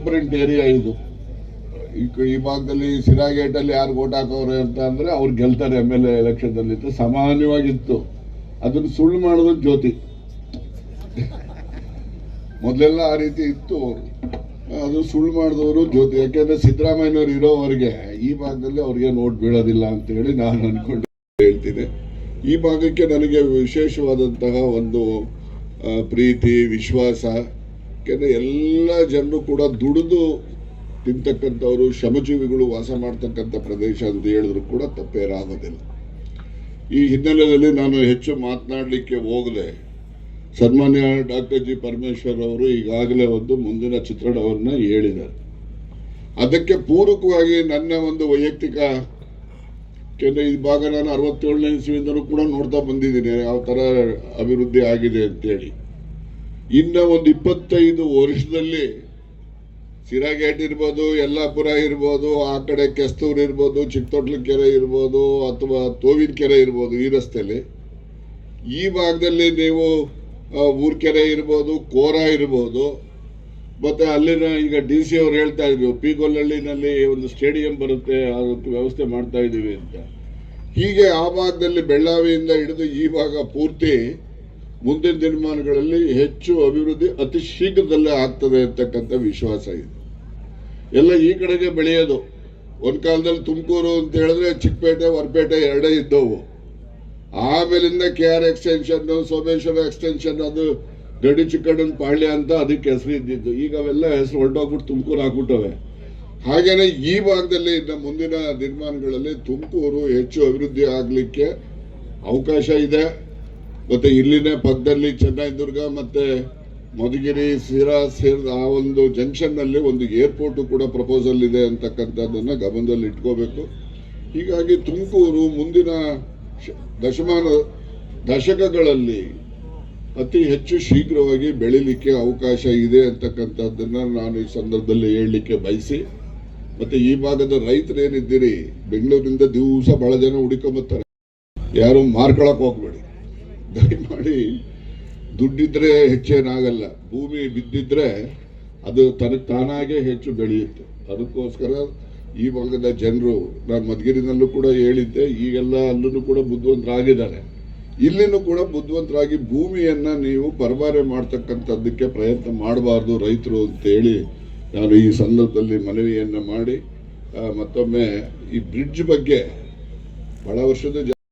Transparent area ಇದು. ಈ ಭಾಗದಲ್ಲಿ ಸಿರಾಗೇಟಲ್ಲಿ ಯಾರು ವೋಟ್ ಹಾಕೋರೆ ಅಂತ ಅಂದ್ರೆ ಅವ್ರು ಗೆಲ್ತಾರೆ MLA ಎಲೆಕ್ಷನ್ ಅಲ್ಲಿ ಸಾಮಾನ್ಯವಾಗಿತ್ತು. ಅದನ್ನು ಸುಳ್ಳು ಮಾಡೋದು ಜ್ಯೋತಿ. ಮೊದಲೆಲ್ಲ ಆ ರೀತಿ ಇತ್ತು, ಅದು ಸುಳ್ಳು ಮಾಡಿದವರು ಜ್ಯೋತಿ. ಯಾಕೆಂದ್ರೆ ಸಿದ್ದರಾಮಯ್ಯನವರು ಇರೋವರೆಗೆ ಈ ಭಾಗದಲ್ಲಿ ಅವ್ರಿಗೆ ನೋಟ್ ಬೀಳೋದಿಲ್ಲ ಅಂತ ಹೇಳಿ ನಾನು ಅನ್ಕೊಂಡು ಹೇಳ್ತೀನಿ. ಈ ಭಾಗಕ್ಕೆ ನನಗೆ ವಿಶೇಷವಾದಂತಹ ಒಂದು ಪ್ರೀತಿ, ವಿಶ್ವಾಸ. ಯಾಕೆಂದ್ರೆ ಎಲ್ಲ ಜನರು ಕೂಡ ದುಡಿದು ತಿಂತಕ್ಕಂಥವ್ರು, ಶ್ರಮಜೀವಿಗಳು ವಾಸ ಮಾಡ್ತಕ್ಕಂಥ ಪ್ರದೇಶ ಅಂತ ಹೇಳಿದ್ರು ಕೂಡ ತಪ್ಪೇರಾಗೋದಿಲ್ಲ. ಈ ಹಿನ್ನೆಲೆಯಲ್ಲಿ ನಾನು ಹೆಚ್ಚು ಮಾತನಾಡಲಿಕ್ಕೆ ಹೋಗದೆ, ಸನ್ಮಾನ್ಯ ಡಾಕ್ಟರ್ ಜಿ ಪರಮೇಶ್ವರ್ ಅವರು ಈಗಾಗಲೇ ಒಂದು ಮುಂದಿನ ಚಿತ್ರಣವನ್ನು ಹೇಳಿದ್ದಾರೆ. ಅದಕ್ಕೆ ಪೂರಕವಾಗಿ ನನ್ನ ಒಂದು ವೈಯಕ್ತಿಕ, ಈ ಭಾಗ ನಾನು 67ನೇ ಇಸ್ವಿಯಿಂದಲೂ ಕೂಡ ನೋಡ್ತಾ ಬಂದಿದ್ದೀನಿ ಯಾವ ಥರ ಅಭಿವೃದ್ಧಿ ಆಗಿದೆ ಅಂತೇಳಿ. ಇನ್ನು ಒಂದು 25 ವರ್ಷದಲ್ಲಿ ಸಿರಾಗೇಟ್ ಇರ್ಬೋದು, ಯಲ್ಲಾಪುರ ಇರ್ಬೋದು, ಆ ಕಡೆ ಕೆಸ್ತೂರು ಇರ್ಬೋದು, ಚಿಕ್ಕತೊಟ್ಲ ಕೆರೆ ಇರ್ಬೋದು, ಅಥವಾ ತೋವಿನ ಕೆರೆ ಇರ್ಬೋದು, ಈ ರಸ್ತೆಯಲ್ಲಿ ಈ ಭಾಗದಲ್ಲಿ ನೀವು ಊರ್ಕೆರೆ ಇರ್ಬೋದು, ಕೋರ ಇರ್ಬೋದು, ಮತ್ತೆ ಅಲ್ಲಿನ ಈಗ DC ಅವ್ರು ಹೇಳ್ತಾ ಇದ್ರು ಪಿಗೊಲ್ಲಹಳ್ಳಿನಲ್ಲಿ ಒಂದು ಸ್ಟೇಡಿಯಂ ಬರುತ್ತೆ, ಅದಕ್ಕೆ ವ್ಯವಸ್ಥೆ ಮಾಡ್ತಾ ಇದ್ದೀವಿ ಅಂತ. ಹೀಗೆ ಆ ಭಾಗದಲ್ಲಿ ಬೆಳ್ಳಾವಿಯಿಂದ ಹಿಡಿದು ಈ ಭಾಗ ಪೂರ್ತಿ ಮುಂದಿನ ದಿನಮಾನಗಳಲ್ಲಿ ಹೆಚ್ಚು ಅಭಿವೃದ್ಧಿ ಅತಿ ಶೀಘ್ರದಲ್ಲೇ ಆಗ್ತದೆ ಅಂತಕ್ಕಂಥ ವಿಶ್ವಾಸ ಇದೆ. ಎಲ್ಲ ಈ ಕಡೆಗೆ ಬೆಳೆಯೋದು. ಒಂದು ಕಾಲದಲ್ಲಿ ತುಮಕೂರು ಅಂತ ಹೇಳಿದ್ರೆ ಚಿಕ್ಕಪೇಟೆ, ಹೊರಪೇಟೆ ಎರಡೇ ಇದ್ದವು. ಆಮೇಲಿಂದ KR ಎಕ್ಸ್ಟೆನ್ಷನ್, ಸೋಮೇಶ್ವರ ಎಕ್ಸ್ಟೆನ್ಷನ್, ಅದು ಗಡಿ ಚಿಕ್ಕಣ್ಣನ ಪಾಳ್ಯ ಅಂತ ಅದಕ್ಕೆ ಹೆಸರು ಇದ್ದಿದ್ದು. ಈಗ ಅವೆಲ್ಲ ಹೆಸರು ಹೊರಟೋಗ್ಬಿಟ್ಟು ತುಮಕೂರು ಹಾಕ್ಬಿಟ್ಟವೆ. ಹಾಗೇನೆ ಈ ಭಾಗದಲ್ಲಿ ಮುಂದಿನ ದಿನಮಾನಗಳಲ್ಲಿ ತುಮಕೂರು ಹೆಚ್ಚು ಅಭಿವೃದ್ಧಿ ಆಗಲಿಕ್ಕೆ ಅವಕಾಶ ಇದೆ. ಮತ್ತೆ ಇಲ್ಲಿನ ಪಕ್ಕದಲ್ಲಿ ಚೆನ್ನೈದುರ್ಗ ಮತ್ತೆ ಮಧುಗಿರಿ, ಸಿರಾ ಸೇರಿದ ಆ ಒಂದು ಜಂಕ್ಷನ್ ನಲ್ಲಿ ಒಂದು ಏರ್ಪೋರ್ಟ್ ಕೂಡ ಪ್ರಪೋಸಲ್ ಇದೆ ಅಂತಕ್ಕಂಥದ್ದನ್ನ ಗಮನದಲ್ಲಿ ಇಟ್ಕೋಬೇಕು. ಹೀಗಾಗಿ ತುಮಕೂರು ಮುಂದಿನ ದಶಕಗಳಲ್ಲಿ ಅತಿ ಹೆಚ್ಚು ಶೀಘ್ರವಾಗಿ ಬೆಳಿಲಿಕ್ಕೆ ಅವಕಾಶ ಇದೆ ಅಂತಕ್ಕಂಥದ್ದನ್ನ ನಾನು ಈ ಸಂದರ್ಭದಲ್ಲಿ ಹೇಳಲಿಕ್ಕೆ ಬಯಸಿ, ಮತ್ತೆ ಈ ಭಾಗದ ರೈತರು ಏನಿದ್ದೀರಿ, ಬೆಂಗಳೂರಿನಿಂದ ದಿವಸ ಬಹಳ ಜನ ಹುಡುಕೊಂಬತ್ತಾರೆ, ಯಾರು ಮಾರ್ಕೊಳಕ್ ಹೋಗ್ಬೇಡಿ ದಯಮಾಡಿ. ದುಡ್ಡಿದ್ರೆ ಹೆಚ್ಚೇನಾಗಲ್ಲ, ಭೂಮಿ ಬಿದ್ದಿದ್ರೆ ಅದು ತನಗೆ ತಾನಾಗೆ ಹೆಚ್ಚು ಬೆಳೆಯುತ್ತೆ. ಅದಕ್ಕೋಸ್ಕರ ಈ ಭಾಗದ ಜನರು, ನಾನು ಮಧುಗಿರಿನಲ್ಲೂ ಕೂಡ ಹೇಳಿದ್ದೆ, ಈಗೆಲ್ಲ ಅಲ್ಲೂ ಕೂಡ ಬುದ್ಧಿವಂತರಾಗಿದ್ದಾರೆ. ಇಲ್ಲಿನೂ ಕೂಡ ಬುದ್ಧಿವಂತರಾಗಿ ಭೂಮಿಯನ್ನ ನೀವು ಪರಬಾರೆ ಮಾಡ್ತಕ್ಕಂಥದ್ದಕ್ಕೆ ಪ್ರಯತ್ನ ಮಾಡಬಾರ್ದು ರೈತರು ಅಂತೇಳಿ ನಾನು ಈ ಸಂದರ್ಭದಲ್ಲಿ ಮನವಿಯನ್ನ ಮಾಡಿ, ಮತ್ತೊಮ್ಮೆ ಈ ಬ್ರಿಡ್ಜ್ ಬಗ್ಗೆ ಬಹಳ ವರ್ಷದ